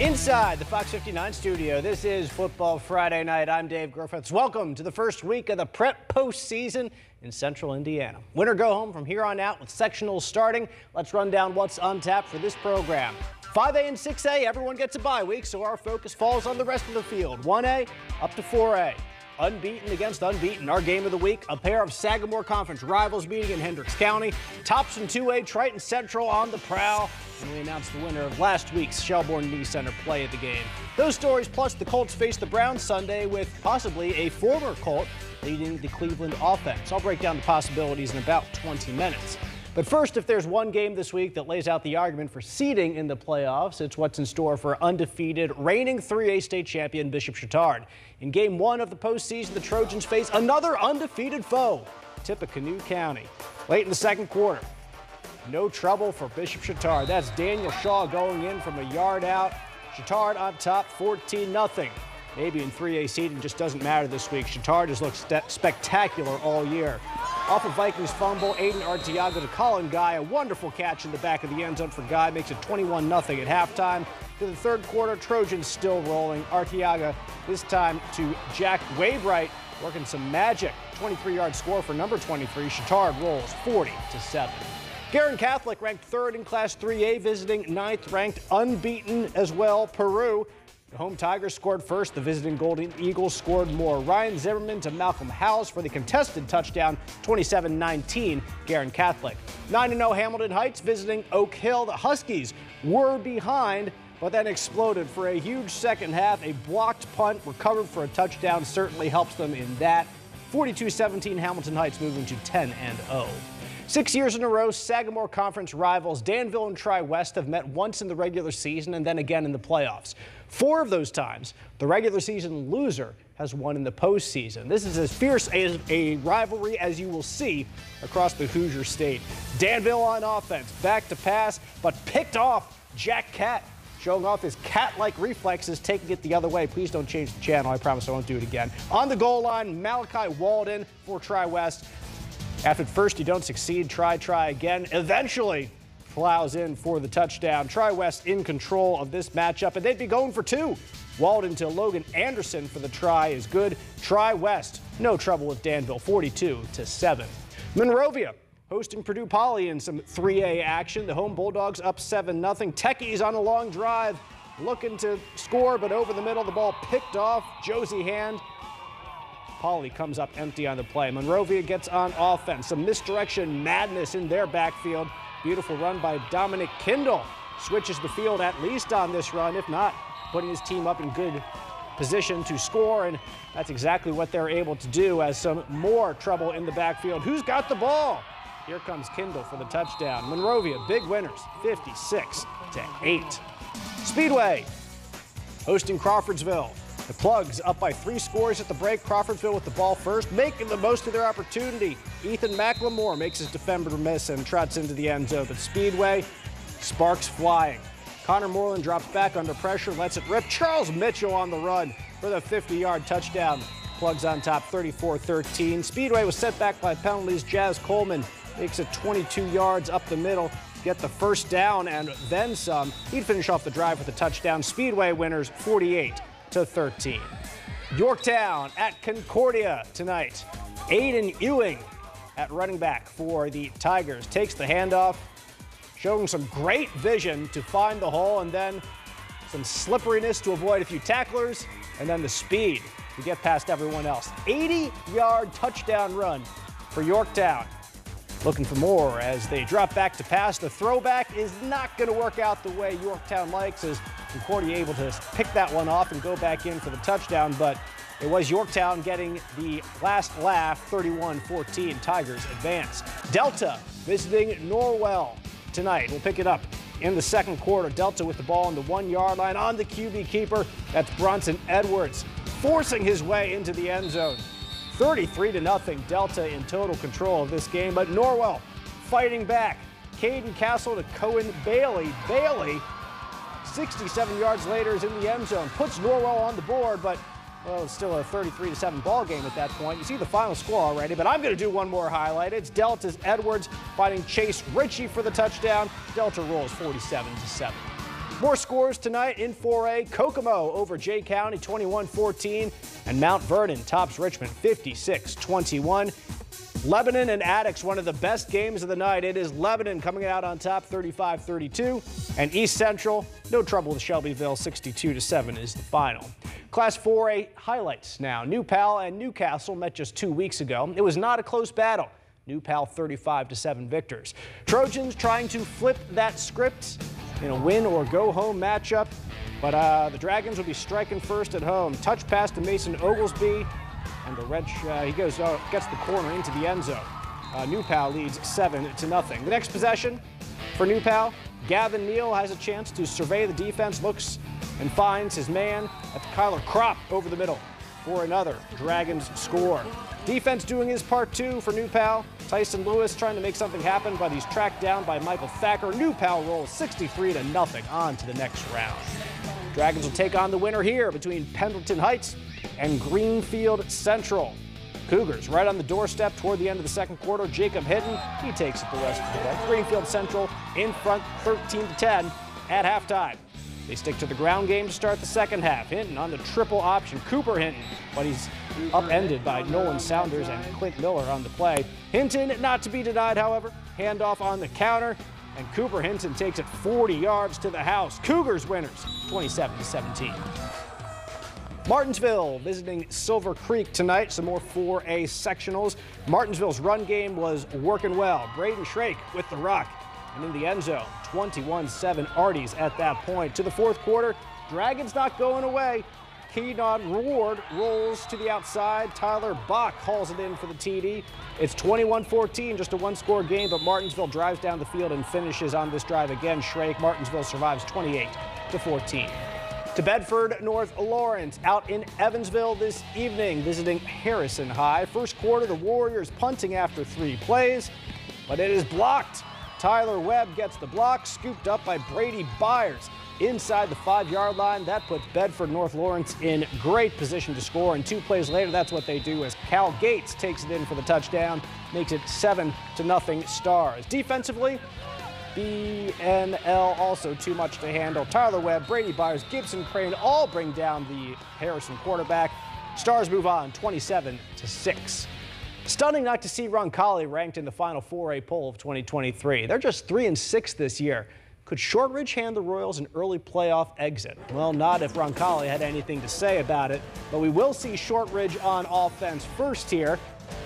Inside the Fox 59 studio, this is Football Friday Night. I'm Dave Griffiths. Welcome to the first week of the prep postseason in Central Indiana. Win or go home from here on out with sectionals starting. Let's run down what's on tap for this program. 5A and 6A, everyone gets a bye week, so our focus falls on the rest of the field. 1A up to 4A. Unbeaten against unbeaten. Our game of the week, a pair of Sagamore Conference rivals meeting in Hendricks County. Thompson 2A, Triton Central on the prowl. And we announced the winner of last week's Shelbourne Knee Center play at the game. Those stories plus the Colts face the Browns Sunday with possibly a former Colt leading the Cleveland offense. I'll break down the possibilities in about 20 minutes. But first, if there's one game this week that lays out the argument for seeding in the playoffs, it's what's in store for undefeated, reigning 3A state champion Bishop Chatard. In game one of the postseason, the Trojans face another undefeated foe, Tippecanoe County. Late in the second quarter, no trouble for Bishop Chatard. That's Daniel Shaw going in from a yard out. Chatard on top, 14-0. Maybe in 3A seeding just doesn't matter this week. Chatard has looked spectacular all year. Off of Vikings fumble, Aiden Arteaga to Colin Guy. A wonderful catch in the back of the end zone for Guy. Makes it 21-0 at halftime. To the third quarter, Trojans still rolling. Arteaga this time to Jack Waybright, working some magic. 23-yard score for number 23. Chatard rolls 40-7. Garin Catholic ranked third in Class 3A, visiting ninth ranked unbeaten as well, Peru. The home Tigers scored first. The visiting Golden Eagles scored more. Ryan Zimmerman to Malcolm Howes for the contested touchdown, 27-19, Garin Catholic. 9-0 Hamilton Heights visiting Oak Hill. The Huskies were behind, but then exploded for a huge second half. A blocked punt recovered for a touchdown certainly helps them in that. 42-17 Hamilton Heights moving to 10-0. 6 years in a row, Sagamore Conference rivals Danville and Tri-West have met once in the regular season and then again in the playoffs. 4 of those times, the regular season loser has won in the postseason. This is as fierce a rivalry as you will see across the Hoosier State. Danville on offense, back to pass, but picked off Jack Cat, showing off his cat-like reflexes, taking it the other way. Please don't change the channel. I promise I won't do it again. On the goal line, Malachi Walden for Tri-West. After first you don't succeed, try again. Eventually plows in for the touchdown. Tri-West in control of this matchup, and they'd be going for 2. Walden to Logan Anderson for the try is good. Tri-West, no trouble with Danville, 42-7. Monrovia hosting Purdue Poly in some 3A action. The home Bulldogs up 7-0. Techies on a long drive, looking to score, but over the middle, the ball picked off. Josie Hand. Poly comes up empty on the play. Monrovia gets on offense. Some misdirection madness in their backfield. Beautiful run by Dominic Kindle. Switches the field at least on this run, if not putting his team up in good position to score, and that's exactly what they're able to do as some more trouble in the backfield. Who's got the ball? Here comes Kindle for the touchdown. Monrovia, big winners, 56-8. Speedway hosting Crawfordsville. The Plugs up by 3 scores at the break. Crawfordsville with the ball first, making the most of their opportunity. Ethan McLemore makes his defender miss and trots into the end zone. But Speedway, sparks flying. Connor Moreland drops back under pressure, lets it rip. Charles Mitchell on the run for the 50-yard touchdown. Plugs on top, 34-13. Speedway was set back by penalties. Jazz Coleman makes it 22 yards up the middle, get the first down and then some. He'd finish off the drive with a touchdown. Speedway winners 48-13. Yorktown at Concordia tonight. Aiden Ewing at running back for the Tigers takes the handoff, showing some great vision to find the hole, and then some slipperiness to avoid a few tacklers, and then the speed to get past everyone else. 80-yard touchdown run for Yorktown. Looking for more as they drop back to pass. The throwback is not going to work out the way Yorktown likes, as Concordia able to pick that one off and go back in for the touchdown, but it was Yorktown getting the last laugh. 31-14, Tigers advance. Delta visiting Norwell tonight. We'll pick it up in the second quarter. Delta with the ball on the 1-yard line on the QB keeper. That's Bronson Edwards forcing his way into the end zone. 33-0, Delta in total control of this game, but Norwell fighting back. Caden Castle to Cohen Bailey. Bailey, 67 yards later, is in the end zone. Puts Norwell on the board, but well, it's still a 33-7 ball game at that point. You see the final score already, but I'm going to do one more highlight. It's Delta's Edwards fighting Chase Ritchie for the touchdown. Delta rolls 47-7. More scores tonight in 4A. Kokomo over Jay County 21-14, and Mount Vernon tops Richmond 56-21. Lebanon and Attucks, one of the best games of the night. It is Lebanon coming out on top 35-32, and East Central, no trouble with Shelbyville, 62-7 is the final. Class 4A highlights now. New Pal and Newcastle met just 2 weeks ago. It was not a close battle. New Pal 35-7 victors. Trojans trying to flip that script in a win or go home matchup, but the Dragons will be striking first at home. Touch pass to Mason Oglesby, and the Red he gets the corner into the end zone. New Pal leads 7-0. The next possession for New Pal, Gavin Neal has a chance to survey the defense, looks and finds his man at Kyler Kropp over the middle for another Dragons score. Defense doing his part too for New Pal. Tyson Lewis trying to make something happen, but he's tracked down by Michael Thacker. New Pal rolls 63-0 on to the next round. Dragons will take on the winner here between Pendleton Heights and Greenfield Central. Cougars right on the doorstep toward the end of the second quarter. Jacob Hinton, he takes it the rest of the way. Greenfield Central in front 13-10 at halftime. They stick to the ground game to start the second half. Hinton on the triple option. Cooper Hinton, but he's upended by Nolan Saunders and Clint Miller on the play. Hinton not to be denied, however. Handoff on the counter, and Cooper Hinton takes it 40 yards to the house. Cougars winners, 27-17. Martinsville visiting Silver Creek tonight. Some more 4A sectionals. Martinsville's run game was working well. Braden Shrake with the rock and in the end zone. 21-7 Arties at that point. To the fourth quarter, Dragons not going away. Keenan Ward rolls to the outside. Tyler Bach hauls it in for the TD. It's 21-14, just a one-score game, but Martinsville drives down the field and finishes on this drive again. Shrake. Martinsville survives 28-14. To Bedford North Lawrence out in Evansville this evening, visiting Harrison High. First quarter, the Warriors punting after 3 plays, but it is blocked. Tyler Webb gets the block, scooped up by Brady Byers inside the 5-yard line. That puts Bedford North Lawrence in great position to score, and 2 plays later, that's what they do as Cal Gates takes it in for the touchdown, makes it 7-0 Stars. Defensively, BNL also too much to handle. Tyler Webb, Brady Byers, Gibson Crane all bring down the Harrison quarterback. Stars move on 27-6. Stunning not to see Roncalli ranked in the final 4A poll of 2023. They're just 3-6 this year. Could Shortridge hand the Royals an early playoff exit? Well, not if Roncalli had anything to say about it, but we will see Shortridge on offense first here.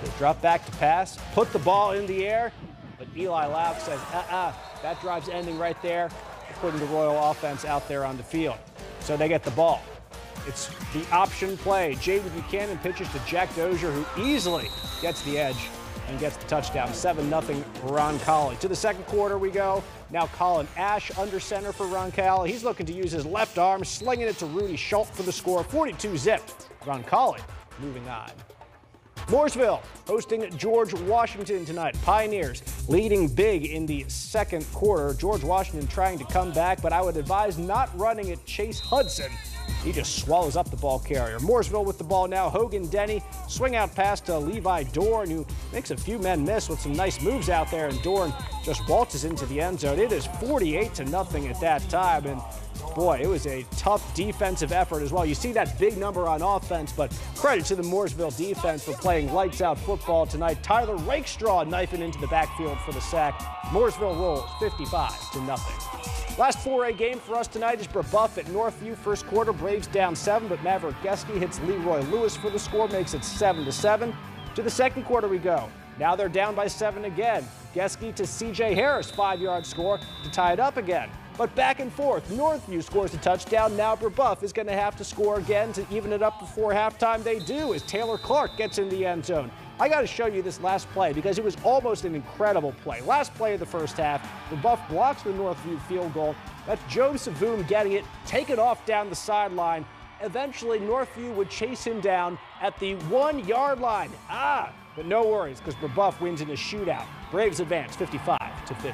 They drop back to pass, put the ball in the air, but Eli Lauf says, that drive's ending right there, putting the Royal offense out there on the field. So they get the ball. It's the option play. Jaden Buchanan pitches to Jack Dozier, who easily gets the edge and gets the touchdown. 7-0 Roncalli. To the second quarter we go. Now Colin Ash under center for Roncalli. He's looking to use his left arm, slinging it to Rudy Schultz for the score. 42-zip. Roncalli moving on. Mooresville hosting George Washington tonight. Pioneers leading big in the second quarter. George Washington trying to come back, but I would advise not running it. Chase Hudson, he just swallows up the ball carrier. Mooresville with the ball now. Hogan Denny, swing out pass to Levi Dorn, who makes a few men miss with some nice moves out there, and Dorn just waltzes into the end zone. It is 48-0 at that time, and boy, it was a tough defensive effort as well. You see that big number on offense, but credit to the Mooresville defense for playing lights-out football tonight. Tyler Rakestraw knifing into the backfield for the sack. Mooresville rolls 55-0. Last 4A game for us tonight is Brebeuf at Northview. First quarter, Braves down 7, but Maverick Geske hits Leroy Lewis for the score, makes it 7-7. To the second quarter we go. Now they're down by 7 again. Geske to C.J. Harris, 5-yard score to tie it up again. But back and forth, Northview scores a touchdown. Now Brebeuf is going to have to score again to even it up before halftime. They do as Taylor Clark gets in the end zone. I got to show you this last play because it was almost an incredible play. Last play of the first half, Brebeuf blocks the Northview field goal. That's Joe Savoom getting it, take it off down the sideline. Eventually, Northview would chase him down at the 1-yard line. But no worries because Brebeuf wins in a shootout. Braves advance 55-50.